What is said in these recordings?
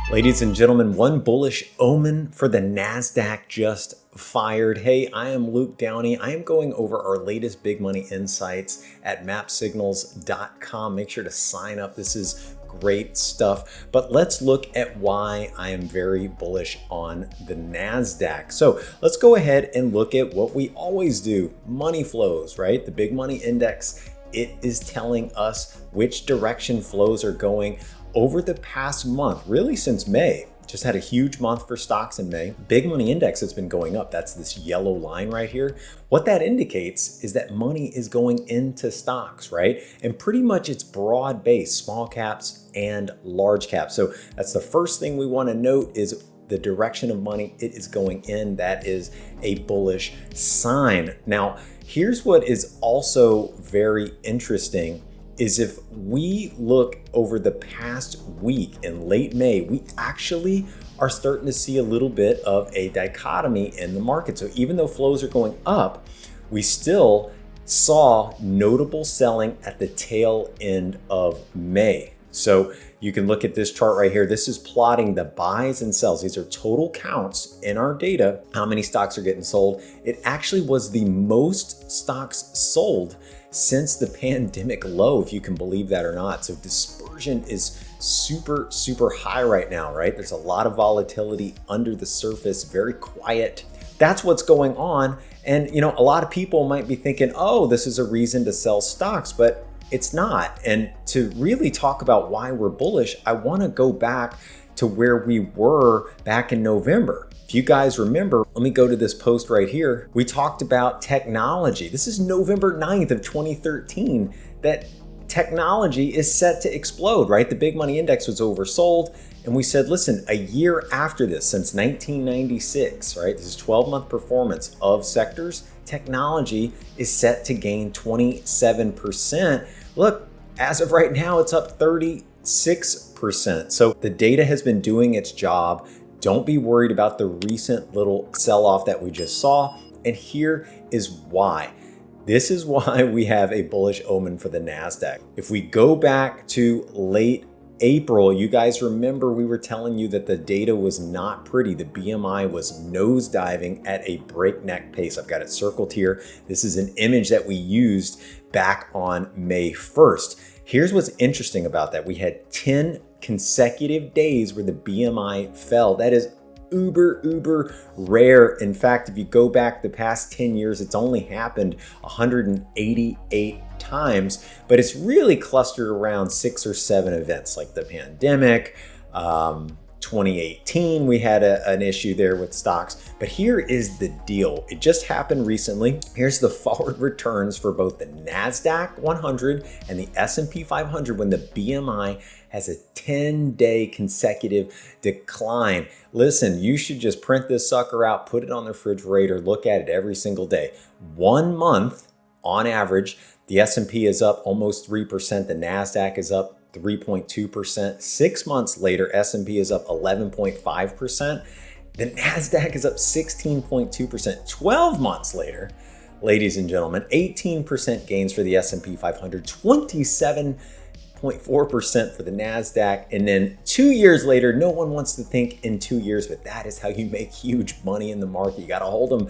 Ladies and gentlemen, one bullish omen for the NASDAQ just fired. Hey, I am Luke Downey. I am going over our latest big money insights at mapsignals.com. Make sure to sign up. This is great stuff. But let's look at why I am very bullish on the NASDAQ. So let's go ahead and look at what we always do. Money flows, right? The big money index, it is telling us which direction flows are going. Over the past month, really since May, just had a huge month for stocks in May. Big money index has been going up. That's this yellow line right here. What that indicates is that money is going into stocks, right? And pretty much it's broad based, small caps and large caps. So that's the first thing we want to note is the direction of money. It is going in. That is a bullish sign. Now, here's what is also very interesting is if we look over the past week in late May, we actually are starting to see a little bit of a dichotomy in the market. So even though flows are going up, we still saw notable selling at the tail end of May. So you can look at this chart right here. This is plotting the buys and sells. These are total counts in our data, how many stocks are getting sold. It actually was the most stocks sold since the pandemic low, if you can believe that or not. So dispersion is super high right now, right? There's a lot of volatility under the surface, very quiet. That's what's going on. And you know, a lot of people might be thinking, oh, this is a reason to sell stocks, but it's not. And to really talk about why we're bullish, I want to go back to where we were back in November. If you guys remember, let me go to this post right here. We talked about technology. This is November 9th of 2013, that technology is set to explode, right? The big money index was oversold. And we said, listen, a year after this, since 1996, right? This is 12-month performance of sectors. Technology is set to gain 27%. Look, as of right now, it's up 36%. So the data has been doing its job. Don't be worried about the recent little sell-off that we just saw. And here is why. This is why we have a bullish omen for the NASDAQ. If we go back to late April, you guys remember we were telling you that the data was not pretty. The BMI was nosediving at a breakneck pace. I've got it circled here. This is an image that we used back on May 1st. Here's what's interesting about that. We had 10 consecutive days where the BMI fell. That is uber rare. In fact, if you go back the past 10 years, it's only happened 188 times, but it's really clustered around 6 or 7 events like the pandemic. 2018, we had an issue there with stocks, but here is the deal. It just happened recently. Here's the forward returns for both the NASDAQ 100 and the S&P 500 when the BMI has a 10-day consecutive decline. Listen, you should just print this sucker out, put it on the refrigerator, look at it every single day. 1 month on average, the S&P is up almost 3%. The NASDAQ is up 3.2%. 6 months later, S&P is up 11.5%. The NASDAQ is up 16.2%. 12 months later, ladies and gentlemen, 18% gains for the S&P 500, 27.4% for the NASDAQ. And then 2 years later, no one wants to think in 2 years, but that is how you make huge money in the market. You got to hold them.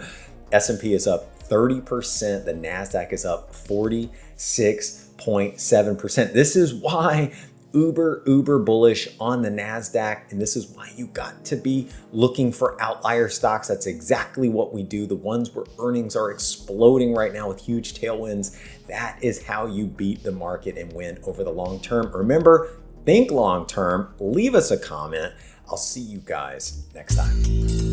S&P is up 30%. The NASDAQ is up 46.7%. This is why uber bullish on the NASDAQ. And this is why you got to be looking for outlier stocks. That's exactly what we do. The ones where earnings are exploding right now with huge tailwinds. That is how you beat the market and win over the long term. Remember, think long term. Leave us a comment. I'll see you guys next time.